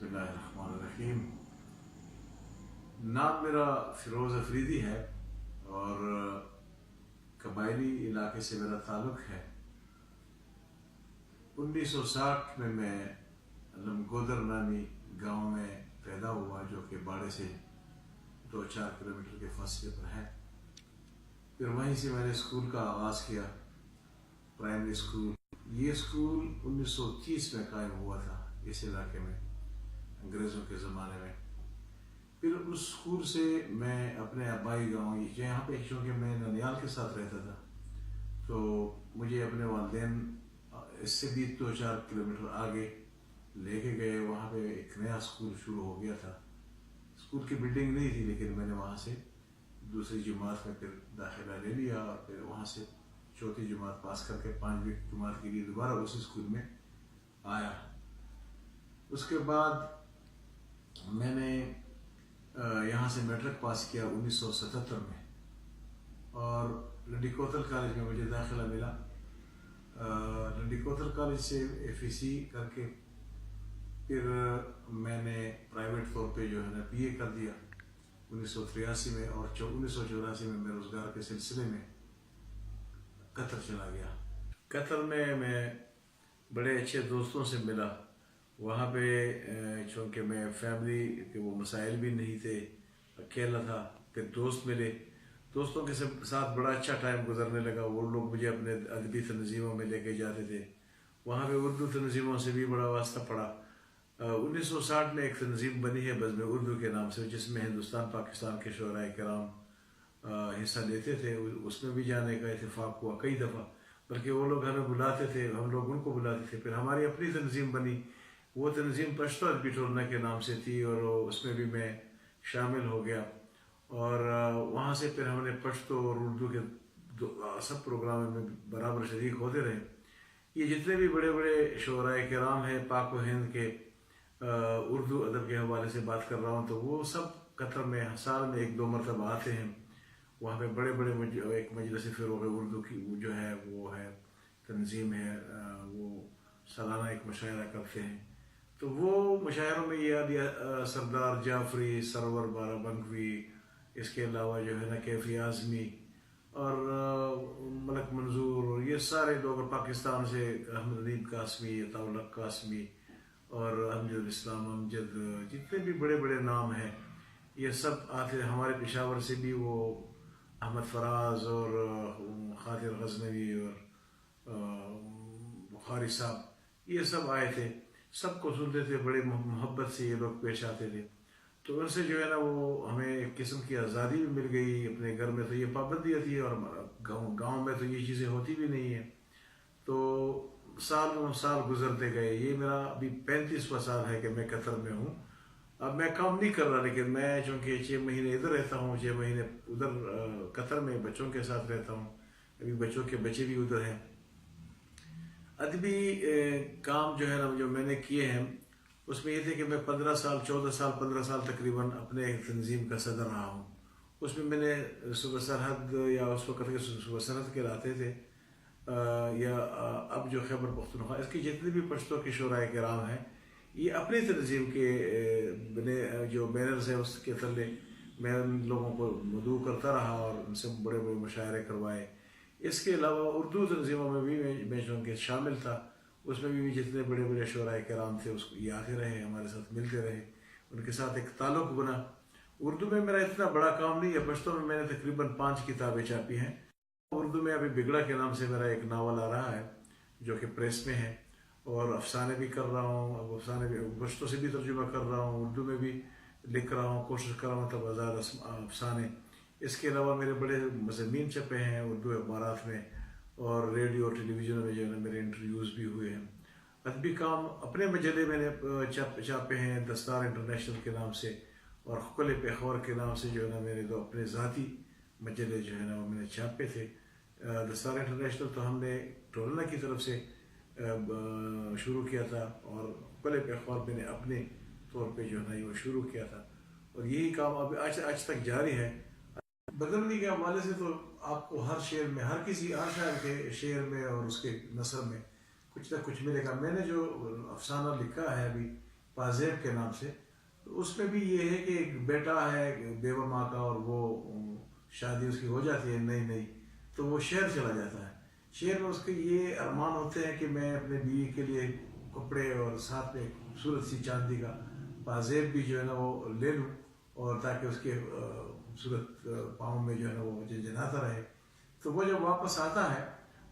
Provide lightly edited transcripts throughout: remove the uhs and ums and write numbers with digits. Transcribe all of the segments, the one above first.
बिस्मिल्लाहिर्रहमानिर्रहीम। नाम मेरा फ़िरोज़ अफरीदी है और कबायली इलाके से मेरा ताल्लुक़ है। 1960 में मैं लमगोदर नामी गांव में पैदा हुआ, जो कि बाड़े से 2-4 किलोमीटर के फासले पर है। फिर वहीं से मैंने स्कूल का आगाज़ किया, प्राइमरी स्कूल। ये स्कूल 1930 में कायम हुआ था इस इलाके में, अंग्रेज़ों के ज़माने में। फिर उस स्कूल से मैं अपने आबाई गाँव, यहाँ पे चूँकि मैं ननियाल के साथ रहता था, तो मुझे अपने वालिदैन इससे भी 2-4 किलोमीटर आगे लेके गए। वहाँ पे एक नया स्कूल शुरू हो गया था। स्कूल की बिल्डिंग नहीं थी, लेकिन मैंने वहाँ से दूसरी जमात में फिर दाखिला ले लिया और फिर वहाँ से चौथी जमात पास करके 5वीं जमात के लिए दोबारा उसी स्कूल में आया। उसके बाद मैंने यहाँ से मैट्रिक पास किया 1977 में और लंडी कोतल कॉलेज में मुझे दाखिला मिला। लंडी कोतल कॉलेज से FEC करके फिर मैंने प्राइवेट तौर पे जो है ना BA कर दिया 1983 में, और 1984 में मैं रोज़गार के सिलसिले में कतर चला गया। कतर में मैं बड़े अच्छे दोस्तों से मिला। वहाँ पे चूँकि मैं फैमिली के वो मसाइल भी नहीं थे, अकेला था। फिर दोस्त मिले, दोस्तों के साथ बड़ा अच्छा टाइम गुजरने लगा। वो लोग मुझे अपने अदबी तंजीमों में लेके जाते थे। वहाँ पे उर्दू तंजीमों से भी बड़ा वास्ता पड़ा। 1960 में एक तंजीम बनी है बज़्म उर्दू के नाम से, जिसमें हिंदुस्तान पाकिस्तान के शोराए किराम हिस्सा लेते थे। उसमें भी जाने का इत्तेफाक हुआ कई दफ़ा, बल्कि वो लोग हमें बुलाते थे, हम लोग उनको बुलाते थे। फिर हमारी अपनी तंजीम बनी, वो तंजीम पश्तो अदबी टोलना के नाम से थी और उसमें भी मैं शामिल हो गया। और वहाँ से फिर हमने पश्तो और उर्दू के सब प्रोग्राम में बराबर शरीक होते रहे। ये जितने भी बड़े बड़े शोराए किराम हैं पाक व हिंद के, उर्दू अदब के हवाले से बात कर रहा हूँ, तो वो सब कतर में साल में 1-2 मरतबा आते हैं। वहाँ पे बड़े बड़े एक मजलिस फ़िरोग़ उर्दू की जो है वो है तंजीम है, वो सालाना एक मुशायरा करते हैं। तो वो मुशायरों में ये सरदार जाफरी, सरवर बाराबंकवी, इसके अलावा जो है ना कैफ़ी आज़मी और मलक मंजूर, और ये सारे लोग पाकिस्तान से, अहमद अदीब कासमी, अताउल्लाह कासमी और अमजद इस्लाम अमजद, जितने भी बड़े बड़े नाम हैं ये सब आते। हमारे पेशावर से भी वो अहमद फराज और खातिर गजनवी और बुखारी साहब, ये सब आए थे। सबको सुनते थे, बड़े मोहब्बत से ये लोग पेश आते थे। तो उनसे जो है ना वो हमें एक किस्म की आज़ादी भी मिल गई। अपने घर में तो ये पाबंदियाँ थी और गाँव में तो ये चीज़ें होती भी नहीं है। तो साल गुजरते गए। ये मेरा अभी 35वां साल है कि मैं कतर में हूँ। अब मैं काम नहीं कर रहा, लेकिन मैं चूँकि 6 महीने इधर रहता हूँ, 6 महीने उधर कतर में बच्चों के साथ रहता हूँ। अभी बच्चों के बच्चे भी उधर हैं। अदबी काम जो है ना जो मैंने किए हैं, उसमें ये थे कि मैं 15 साल तकरीबन अपने एक तंजीम का सदर रहा हूँ। उसमें मैंने सुबह सरहद, या उस वक्त के सुबह सरहद कहलाते थे, या अब जो खैबर पख्तूनख्वा, इसके जितने भी पश्तो के शोराए किराम हैं, ये अपनी तंजीम के बने जो बैनर्स हैं उसके तले मैं उन लोगों को मदऊ करता रहा और उनसे बड़े बड़े मुशायरे करवाए। इसके अलावा उर्दू तंजीमों में भी मैं चूँकि शामिल था, उसमें भी जितने बड़े बड़े शोराए किराम थे उसको ये आते रहे, हमारे साथ मिलते रहे, उनके साथ एक ताल्लुक़ बना। उर्दू में मेरा इतना बड़ा काम नहीं है, पश्तो में मैंने तकरीबन 5 किताबें छापी हैं। उर्दू में अभी बिगड़ा के नाम से मेरा एक नावल आ रहा है जो कि प्रेस में है, और अफसाने भी कर रहा हूँ। अब अफसाने भी पश्तो से भी तर्जुमा कर रहा हूँ, उर्दू में भी लिख रहा हूँ, कोशिश कर रहा हूँ तब आज़ाद अफसाने। इसके अलावा मेरे बड़े मज़ामीन छपे हैं उर्दू अखबारात में, और रेडियो और टेलीविज़न में जो है ना मेरे इंटरव्यूज़ भी हुए हैं। अदबी काम अपने मजले मैंने छापे हैं, दस्तार इंटरनेशनल के नाम से और खुल पेखौर के नाम से, जो है ना मेरे 2 अपने ज़ाती मजले जो है ना वो मैंने छापे थे। दस्तार इंटरनेशनल तो हमने टोलना की तरफ से शुरू किया था, और खुल पेखौर मैंने अपने तौर पे जो है ना वो शुरू किया था, और यही काम अभी आज तक जारी है। बदलने के हवाले से तो आपको हर शेर में, हर शायर के शेर में और उसके नसर में कुछ ना कुछ मिलेगा। मैंने जो अफसाना लिखा है अभी पाजेब के नाम से। तो उसमें भी ये है कि एक बेटा है बेवा माँ का, और वो शादी उसकी हो जाती है नई नई, तो वो शहर चला जाता है। शहर में उसके ये अरमान होते हैं कि मैं अपने बीवी के लिए कपड़े और साथ में खूबसूरत सी चांदी का पाजेब भी जो है ना वो ले लूँ, और ताकि उसके खूबसूरत पाँव में जो है ना वो झनझनाता रहे। तो वो जब वापस आता है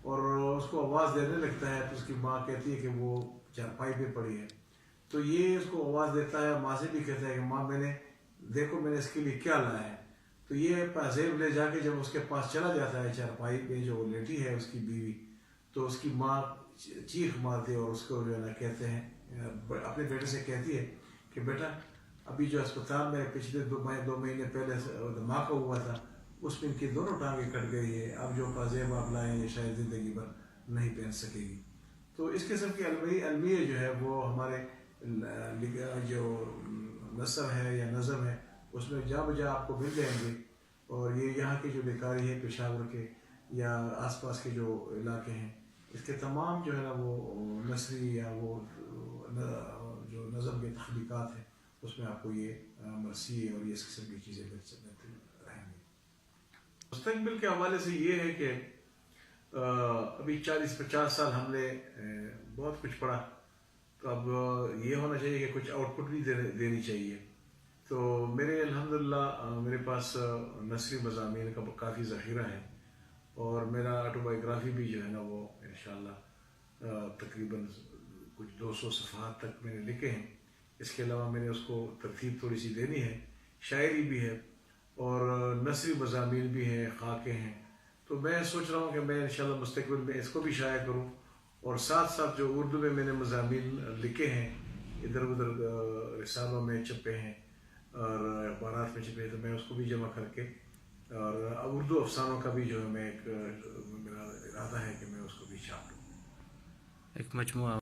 और उसको आवाज़ देने लगता है, तो उसकी माँ कहती है कि वो चारपाई पे पड़ी है। तो ये उसको आवाज़ देता है, माँ से भी कहता है कि माँ मैंने इसके लिए क्या लाया है। तो ये पाजेब ले जाके जब उसके पास चला जाता है चारपाई पे जो लेटी है उसकी बीवी, तो उसकी माँ चीख मारती है और उसको जो है ना कहते हैं, अपने बेटे से कहती है कि बेटा अभी जो अस्पताल में पिछले 2 महीने पहले धमाका हुआ था, उसमें इनकी दोनों टांगें कट गई है। अब जो पाजेब आप लाए ये शायद ज़िंदगी भर नहीं पहन सकेगी। तो इस किस्म की अलमिया जो है वो हमारे जो नसर है या नज़म है उसमें जहाँ बजा आपको मिल जाएंगे। और ये यहाँ की जो लिकारी है पेशावर के या आसपास के जो इलाके हैं, इसके तमाम जो है ना वो नसरी या वो जो नज़म के तख्लीक़ात हैं उसमें आपको ये मरसी और ये इस किस्म की चीज़ें मिलती रहेंगी। मुस्तक़बिल के हवाले से ये है कि अभी 40-50 साल हमने बहुत कुछ पढ़ा, तो अब ये होना चाहिए कि कुछ आउटपुट भी देनी चाहिए। तो मेरे अल्हम्दुलिल्लाह मेरे पास नसरी मज़ामीन का काफ़ी ज़ख़ीरा है, और मेरा ऑटोबायोग्राफ़ी भी जो है ना वो इंशाअल्लाह तकरीबन कुछ 200 सफ़हात तक मैंने लिखे हैं। इसके अलावा मैंने उसको तरतीब थोड़ी सी देनी है, शायरी भी है और नसरी मज़ामीन भी हैं, ख़ाके हैं। तो मैं सोच रहा हूँ कि मैं इंशाअल्लाह मुस्तक़बिल में इसको भी शाया करूँ, और साथ साथ जो उर्दू में मैंने मज़ामीन लिखे हैं इधर उधर रिसालों में छपे हैं और अखबारात में छपे हैं, तो मैं उसको भी जमा करके, और उर्दू अफसानों का भी जो है मैं मेरा इरादा है कि मैं उसको भी छाप लूँ, एक मजमूआ।